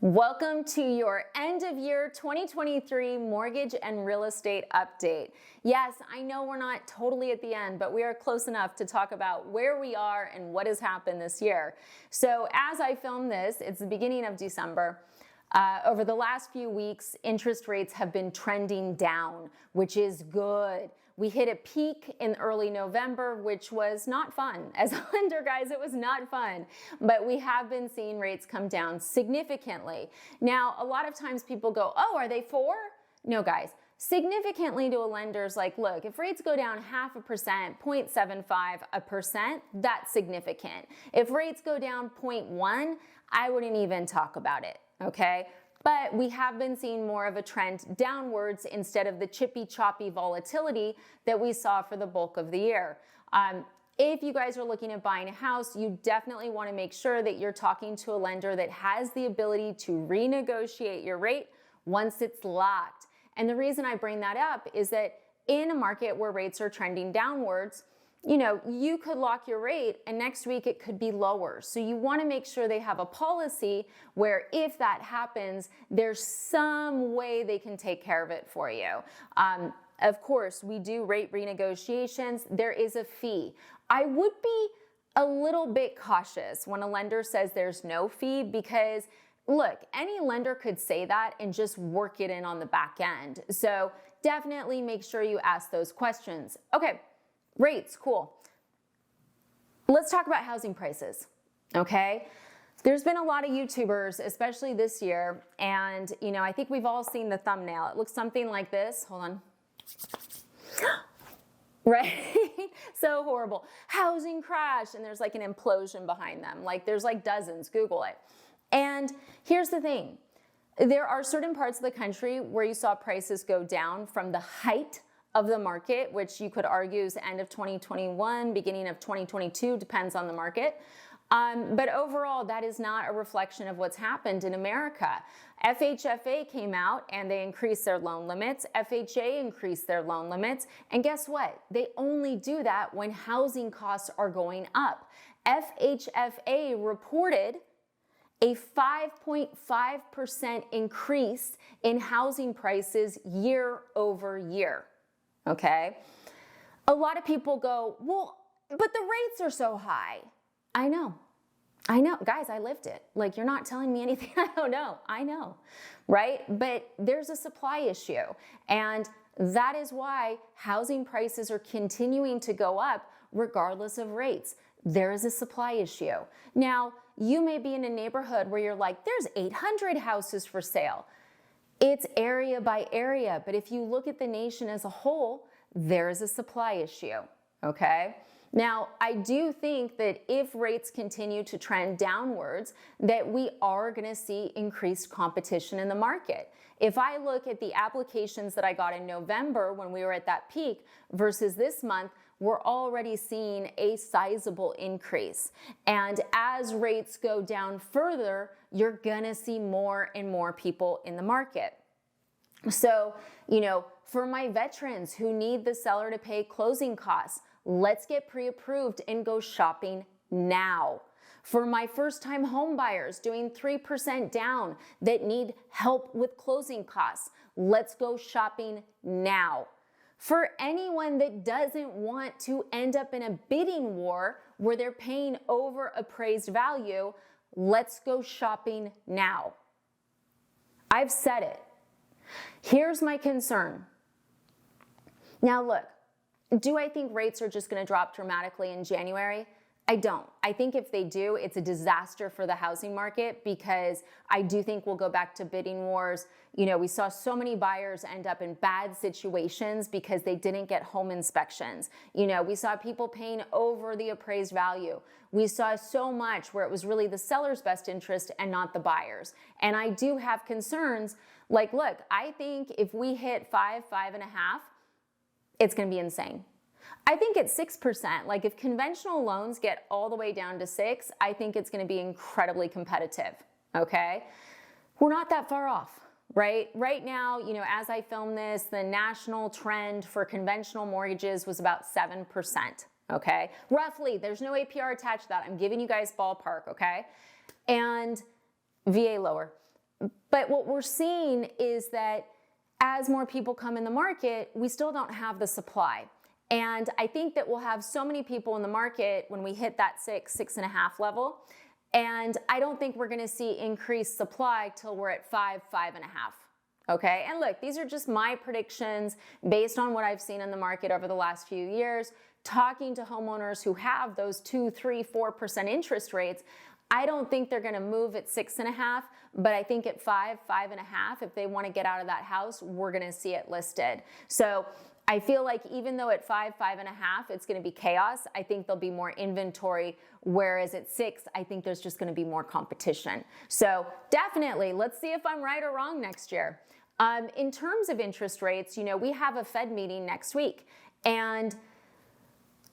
Welcome to your end of year 2023 mortgage and real estate update. Yes, I know we're not totally at the end, but we are close enough to talk about where we are and what has happened this year. So as I film this, it's the beginning of December. Over the last few weeks, interest rates have been trending down, which is good. We hit a peak in early November, which was not fun. As a lender, guys, it was not fun. But we have been seeing rates come down significantly. Now, a lot of times people go, oh, are they 4? No, guys. Significantly to a lender's like, look, if rates go down 0.5%, 0.75%, that's significant. If rates go down 0.1, I wouldn't even talk about it, okay? But we have been seeing more of a trend downwards instead of the chippy choppy volatility that we saw for the bulk of the year. If you guys are looking at buying a house, you definitely want to make sure that you're talking to a lender that has the ability to renegotiate your rate once it's locked. And the reason I bring that up is that in a market where rates are trending downwards, you know, you could lock your rate and next week it could be lower. So you want to make sure they have a policy where if that happens, there's some way they can take care of it for you. Of course, we do rate renegotiations. There is a fee. I would be a little bit cautious when a lender says there's no fee because look, any lender could say that and just work it in on the back end. So definitely make sure you ask those questions. Okay. Rates, cool. Let's talk about housing prices, okay? There's been a lot of YouTubers, especially this year, and you know, I think we've all seen the thumbnail. It looks something like this. Hold on. Right? So horrible. Housing crash, and there's like an implosion behind them. Like there's like dozens, Google it. And here's the thing. There are certain parts of the country where you saw prices go down from the height of the market, which you could argue is the end of 2021, beginning of 2022, depends on the market. But overall, that is not a reflection of what's happened in America. FHFA came out and they increased their loan limits. FHA increased their loan limits. And guess what? They only do that when housing costs are going up. FHFA reported a 5.5% increase in housing prices year over year. Okay. A lot of people go, well, but the rates are so high. I know, guys, I lived it. Like, you're not telling me anything I don't know. I know, right? But there's a supply issue. And that is why housing prices are continuing to go up regardless of rates. There is a supply issue. Now, you may be in a neighborhood where you're like, there's 800 houses for sale. It's area by area, but if you look at the nation as a whole, there is a supply issue, okay? Now, I do think that if rates continue to trend downwards, that we are gonna see increased competition in the market. If I look at the applications that I got in November when we were at that peak versus this month, we're already seeing a sizable increase. And as rates go down further, you're gonna see more and more people in the market. So, you know, for my veterans who need the seller to pay closing costs, let's get pre-approved and go shopping now. For my first-time home buyers doing 3% down that need help with closing costs, let's go shopping now. For anyone that doesn't want to end up in a bidding war where they're paying over appraised value, let's go shopping now. I've said it. Here's my concern. Now look, do I think rates are just going to drop dramatically in January? I don't. I think if they do, it's a disaster for the housing market because I do think we'll go back to bidding wars. You know, we saw so many buyers end up in bad situations because they didn't get home inspections. You know, we saw people paying over the appraised value. We saw so much where it was really the seller's best interest and not the buyer's. And I do have concerns like, look, I think if we hit 5.5, it's going to be insane. I think at 6%, like if conventional loans get all the way down to 6, I think it's going to be incredibly competitive, okay? We're not that far off, right? Right now, you know, as I film this, the national trend for conventional mortgages was about 7%, okay? Roughly, there's no APR attached to that. I'm giving you guys ballpark, okay? And VA lower. But what we're seeing is that as more people come in the market, we still don't have the supply. And I think that we'll have so many people in the market when we hit that 6.5 level. And I don't think we're gonna see increased supply till we're at 5.5. Okay, and look, these are just my predictions based on what I've seen in the market over the last few years, talking to homeowners who have those 2, 3, 4% interest rates. I don't think they're gonna move at 6.5, but I think at 5.5, if they wanna get out of that house, we're gonna see it listed. So I feel like even though at 5.5, it's gonna be chaos, I think there'll be more inventory, whereas at 6, I think there's just gonna be more competition. So definitely, let's see if I'm right or wrong next year. In terms of interest rates, you know, we have a Fed meeting next week, and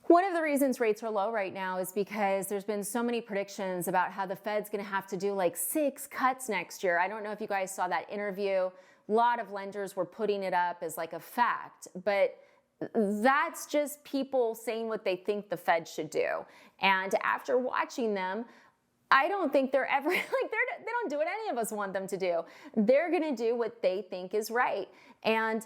one of the reasons rates are low right now is because there's been so many predictions about how the Fed's gonna have to do like 6 cuts next year. I don't know if you guys saw that interview. A lot of lenders were putting it up as like a fact, but that's just people saying what they think the Fed should do. And after watching them, I don't think they're ever, like they don't do what any of us want them to do. They're gonna do what they think is right. And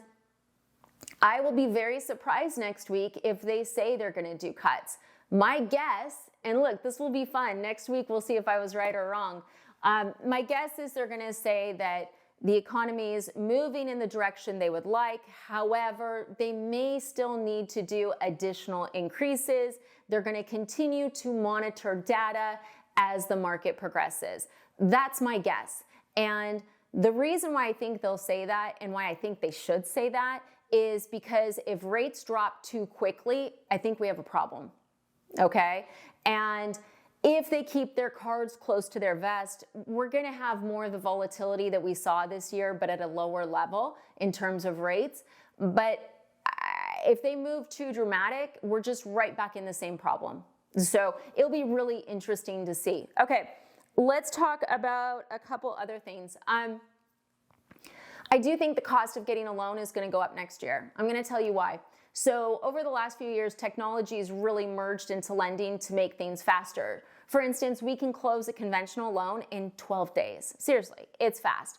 I will be very surprised next week if they say they're gonna do cuts. My guess, and look, this will be fun. Next week, we'll see if I was right or wrong. My guess is they're gonna say that the economy is moving in the direction they would like. However, they may still need to do additional increases. They're gonna continue to monitor data as the market progresses. That's my guess. And the reason why I think they'll say that and why I think they should say that is because if rates drop too quickly, I think we have a problem, okay? And if they keep their cards close to their vest, we're gonna have more of the volatility that we saw this year, but at a lower level in terms of rates. But if they move too dramatic, we're just right back in the same problem. So it'll be really interesting to see. Okay, let's talk about a couple other things. I do think the cost of getting a loan is gonna go up next year. I'm gonna tell you why. So over the last few years, technology has really merged into lending to make things faster. For instance, we can close a conventional loan in 12 days. Seriously, it's fast.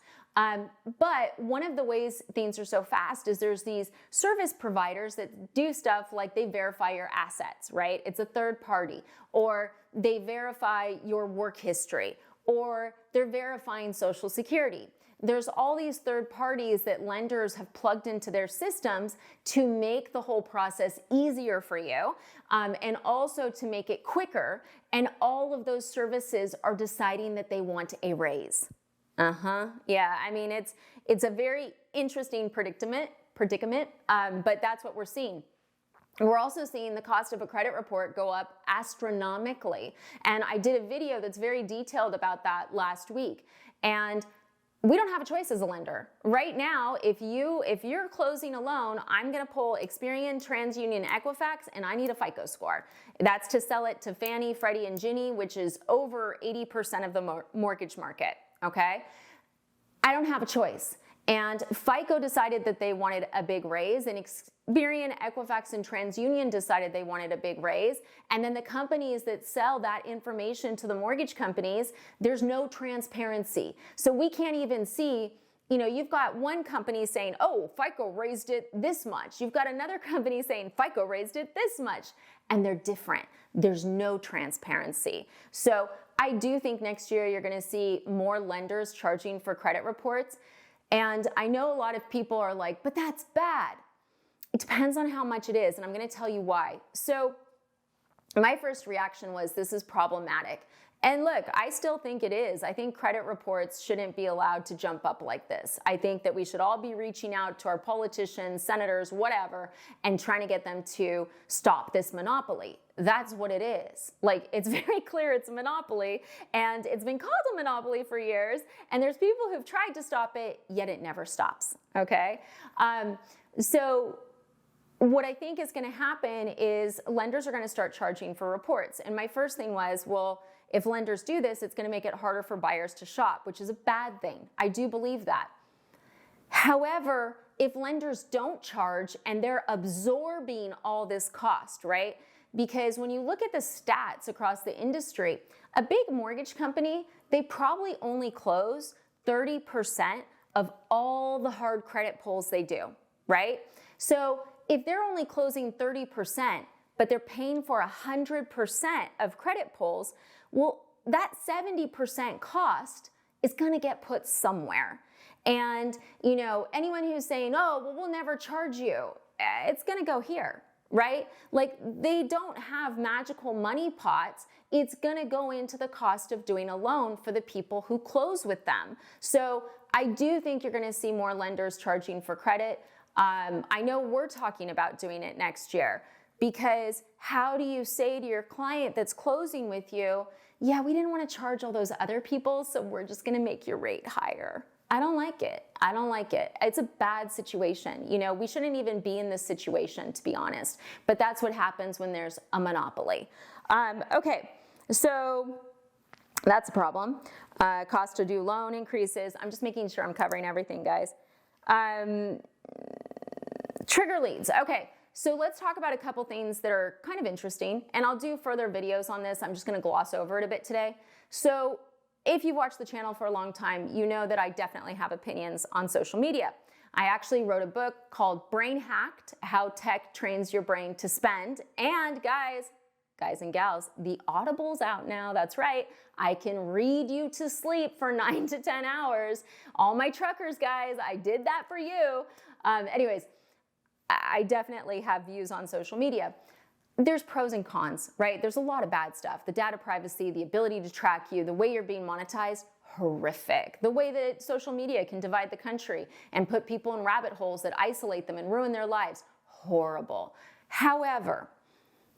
But one of the ways things are so fast is there's these service providers that do stuff like they verify your assets, right? It's a third party, or they verify your work history, or they're verifying Social Security. There's all these third parties that lenders have plugged into their systems to make the whole process easier for you, and also to make it quicker. And all of those services are deciding that they want a raise. Yeah, I mean, it's a very interesting predicament, but that's what we're seeing. We're also seeing the cost of a credit report go up astronomically. And I did a video that's very detailed about that last week. And we don't have a choice as a lender. Right now, if you're closing a loan, I'm gonna pull Experian, TransUnion, Equifax, and I need a FICO score. That's to sell it to Fannie, Freddie, and Ginnie, which is over 80% of the mortgage market, okay? I don't have a choice. And FICO decided that they wanted a big raise, and Experian, Equifax, and TransUnion decided they wanted a big raise. And then the companies that sell that information to the mortgage companies, there's no transparency. So we can't even see, you know, you've got one company saying, oh, FICO raised it this much. You've got another company saying FICO raised it this much. And they're different. There's no transparency. So I do think next year you're gonna see more lenders charging for credit reports. And I know a lot of people are like, but that's bad. It depends on how much it is, and I'm gonna tell you why. So my first reaction was, this is problematic. And look, I still think it is. I think credit reports shouldn't be allowed to jump up like this. I think that we should all be reaching out to our politicians, senators, whatever, and trying to get them to stop this monopoly. That's what it is. Like, it's very clear it's a monopoly, and it's been called a monopoly for years, and there's people who've tried to stop it, yet it never stops, okay? So what I think is gonna happen is lenders are gonna start charging for reports. And my first thing was, well, if lenders do this, it's gonna make it harder for buyers to shop, which is a bad thing. I do believe that. However, if lenders don't charge and they're absorbing all this cost, right? Because when you look at the stats across the industry, a big mortgage company, they probably only close 30% of all the hard credit pulls they do, right? So if they're only closing 30%, but they're paying for 100% of credit pulls, well, that 70% cost is gonna get put somewhere. And, you know, anyone who's saying, oh, well, we'll never charge you, it's gonna go here, right? Like, they don't have magical money pots. It's gonna go into the cost of doing a loan for the people who close with them. So I do think you're gonna see more lenders charging for credit. I know we're talking about doing it next year, because how do you say to your client that's closing with you, yeah, we didn't want to charge all those other people, so we're just going to make your rate higher? I don't like it. I don't like it. It's a bad situation. You know, we shouldn't even be in this situation, to be honest. But that's what happens when there's a monopoly. Okay, so that's a problem. Cost to do loan increases. I'm just making sure I'm covering everything, guys. Trigger leads. Okay, so let's talk about a couple things that are kind of interesting, and I'll do further videos on this. I'm just going to gloss over it a bit today. So if you've watched the channel for a long time, you know that I definitely have opinions on social media. I actually wrote a book called Brainhacked, How Tech Trains Your Brain to Spend. And guys and gals, the Audible's out now. That's right. I can read you to sleep for 9 to 10 hours. All my truckers, guys, I did that for you. Anyways, I definitely have views on social media. There's pros and cons, right? There's a lot of bad stuff. The data privacy, the ability to track you, the way you're being monetized, horrific. The way that social media can divide the country and put people in rabbit holes that isolate them and ruin their lives, horrible. However,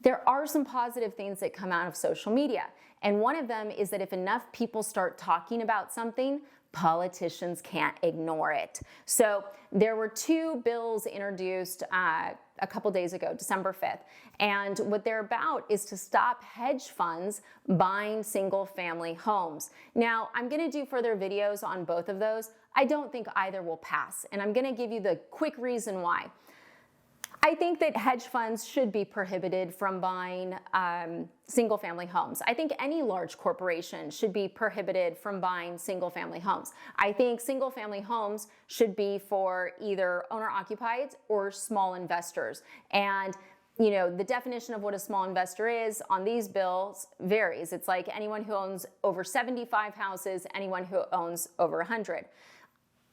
there are some positive things that come out of social media. And one of them is that if enough people start talking about something, politicians can't ignore it. So there were 2 bills introduced a couple days ago, December 5th. And what they're about is to stop hedge funds buying single-family homes. Now, I'm going to do further videos on both of those. I don't think either will pass. And I'm going to give you the quick reason why. I think that hedge funds should be prohibited from buying single-family homes. I think any large corporation should be prohibited from buying single-family homes. I think single-family homes should be for either owner-occupied or small investors. And you know, the definition of what a small investor is on these bills varies. It's like anyone who owns over 75 houses, anyone who owns over 100.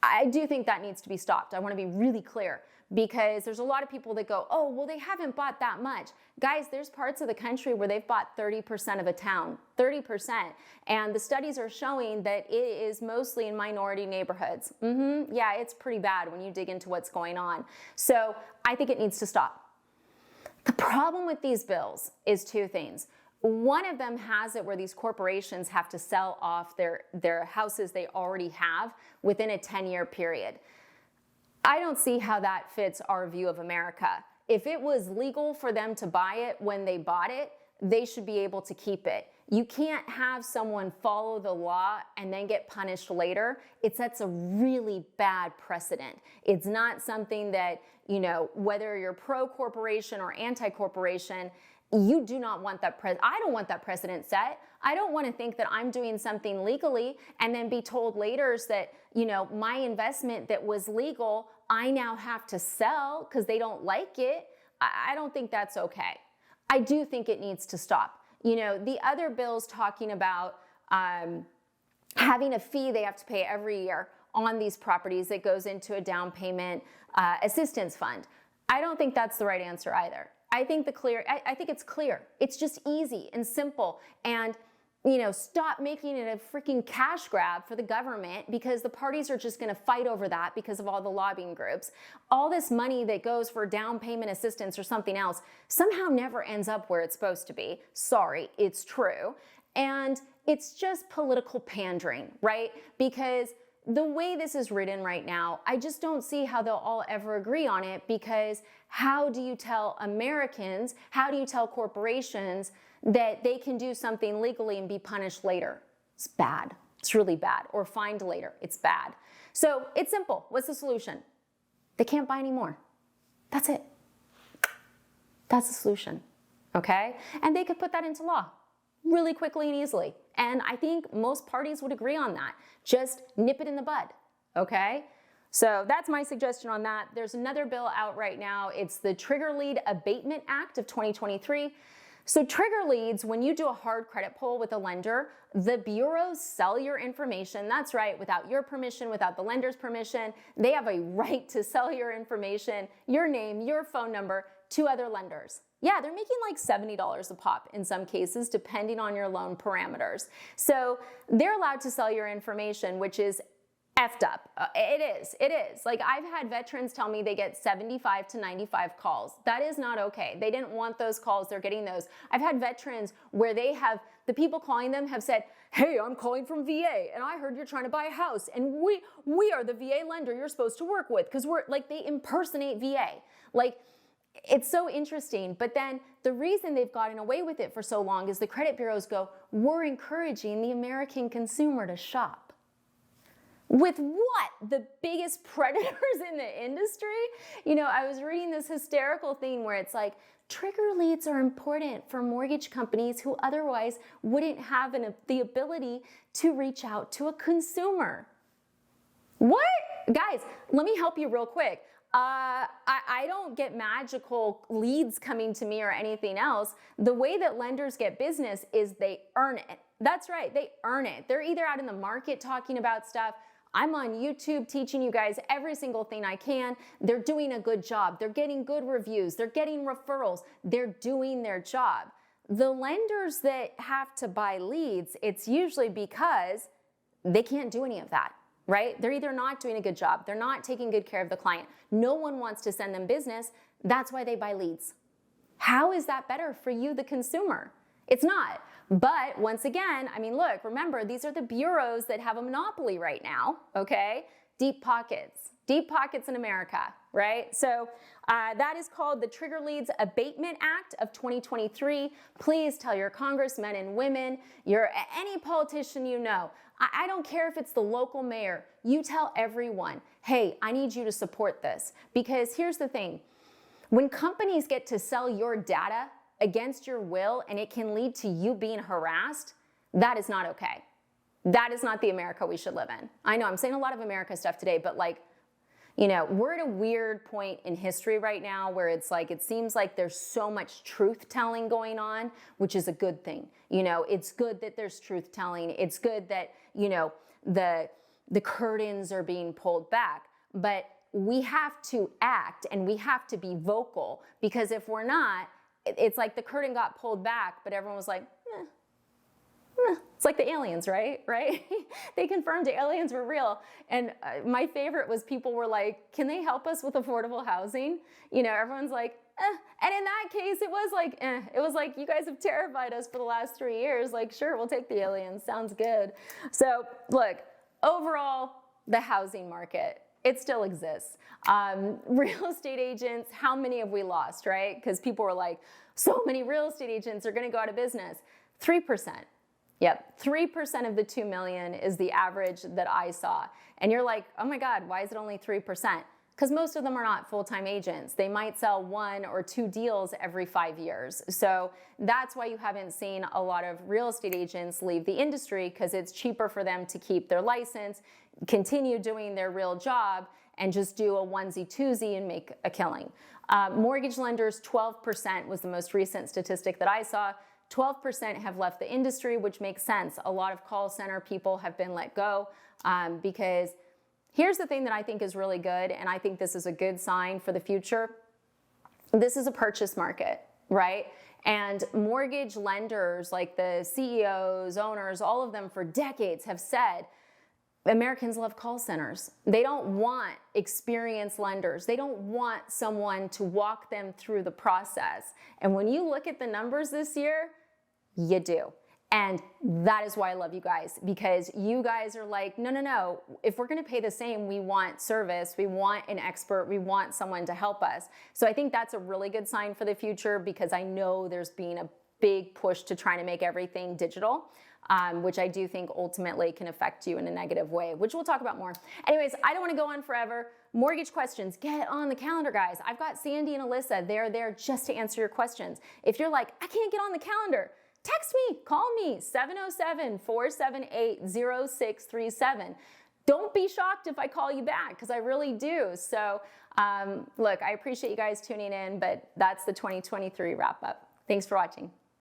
I do think that needs to be stopped. I want to be really clear, because there's a lot of people that go, oh, well, they haven't bought that much. Guys, there's parts of the country where they've bought 30% of a town, 30%. And the studies are showing that it is mostly in minority neighborhoods. Yeah, it's pretty bad when you dig into what's going on. So I think it needs to stop. The problem with these bills is 2 things. One of them has it where these corporations have to sell off their houses they already have within a 10-year period. I don't see how that fits our view of America. If it was legal for them to buy it when they bought it, they should be able to keep it. You can't have someone follow the law and then get punished later. It sets a really bad precedent. It's not something that, you know, whether you're pro-corporation or anti-corporation, you do not want that I don't want that precedent set. I don't want to think that I'm doing something legally and then be told later that, you know, my investment that was legal, I now have to sell because they don't like it. I don't think that's okay. I do think it needs to stop. You know, the other bills talking about having a fee they have to pay every year on these properties that goes into a down payment assistance fund. I don't think that's the right answer either. I think it's clear. It's just easy and simple. And, you know, stop making it a freaking cash grab for the government, because the parties are just going to fight over that because of all the lobbying groups. All this money that goes for down payment assistance or something else somehow never ends up where it's supposed to be. Sorry, it's true. And it's just political pandering, right? Because the way this is written right now, I just don't see how they'll all ever agree on it, because how do you tell Americans, how do you tell corporations that they can do something legally and be punished later? It's bad. It's really bad. Or fined later. It's bad. So it's simple. What's the solution? They can't buy anymore. That's it. That's the solution. Okay? And they could put that into law. really quickly and easily. And I think most parties would agree on that. Just nip it in the bud, okay? So that's my suggestion on that. There's another bill out right now. It's the Trigger Lead Abatement Act of 2023. So trigger leads, when you do a hard credit pull with a lender, the bureaus sell your information. That's right, without your permission, without the lender's permission. They have a right to sell your information, your name, your phone number to other lenders. Yeah, they're making like $70 a pop in some cases, depending on your loan parameters. So they're allowed to sell your information, which is effed up. It is. Like, I've had veterans tell me they get 75 to 95 calls. That is not okay. They didn't want those calls. They're getting those. I've had veterans where the people calling them have said, hey, I'm calling from VA and I heard you're trying to buy a house and we are the VA lender you're supposed to work with, because we're like, they impersonate VA. Like, it's so interesting. But then the reason they've gotten away with it for so long is the credit bureaus go, we're encouraging the American consumer to shop. With what? The biggest predators in the industry? You know, I was reading this hysterical thing where it's like, trigger leads are important for mortgage companies who otherwise wouldn't have the ability to reach out to a consumer. What? Guys, let me help you real quick. I don't get magical leads coming to me or anything else. The way that lenders get business is they earn it. That's right, they earn it. They're either out in the market talking about stuff. I'm on YouTube teaching you guys every single thing I can. They're doing a good job. They're getting good reviews. They're getting referrals. They're doing their job. The lenders that have to buy leads, it's usually because they can't do any of that, right? They're either not doing a good job. They're not taking good care of the client. No one wants to send them business. That's why they buy leads. How is that better for you, the consumer? It's not. But once again, I mean, look, remember, these are the bureaus that have a monopoly right now, okay? Deep pockets in America, right? So that is called the Trigger Leads Abatement Act of 2023. Please tell your congressmen and women, any politician you know, I don't care if it's the local mayor, you tell everyone, hey, I need you to support this. Because here's the thing, when companies get to sell your data against your will and it can lead to you being harassed, that is not okay. That is not the America we should live in. I know I'm saying a lot of America stuff today, but like, you know, we're at a weird point in history right now where it's like, it seems like there's so much truth telling going on, which is a good thing. You know, it's good that there's truth telling. It's good that, you know, the curtains are being pulled back, but we have to act and we have to be vocal, because if we're not, it's like the curtain got pulled back, but everyone was like, it's like the aliens, right? They confirmed the aliens were real. And my favorite was people were like, can they help us with affordable housing? You know, everyone's like, And in that case, it was like, It was like, you guys have terrified us for the last 3 years. Like, sure, we'll take the aliens. Sounds good. So look, overall, the housing market, it still exists. Real estate agents, how many have we lost, right? Because people were like, so many real estate agents are going to go out of business. 3%. Yep, 3% of the 2 million is the average that I saw. And you're like, oh my God, why is it only 3%? Because most of them are not full-time agents. They might sell 1 or 2 deals every 5 years. So that's why you haven't seen a lot of real estate agents leave the industry, because it's cheaper for them to keep their license, continue doing their real job, and just do a onesie-twosie and make a killing. Mortgage lenders, 12% was the most recent statistic that I saw. 12% have left the industry, which makes sense. A lot of call center people have been let go because here's the thing that I think is really good, and I think this is a good sign for the future. This is a purchase market, right? And mortgage lenders, like the CEOs, owners, all of them for decades have said, Americans love call centers. They don't want experienced lenders. They don't want someone to walk them through the process. And when you look at the numbers this year, you do. And that is why I love you guys, because you guys are like, no. If we're going to pay the same, we want service. We want an expert. We want someone to help us. So I think that's a really good sign for the future, because I know there's been a big push to try to make everything digital. Which I do think ultimately can affect you in a negative way, which we'll talk about more. Anyways, I don't want to go on forever. Mortgage questions, get on the calendar, guys. I've got Sandy and Alyssa. They're there just to answer your questions. If you're like, I can't get on the calendar, text me, call me, 707-478-0637. Don't be shocked if I call you back, because I really do. So look, I appreciate you guys tuning in, but that's the 2023 wrap up. Thanks for watching.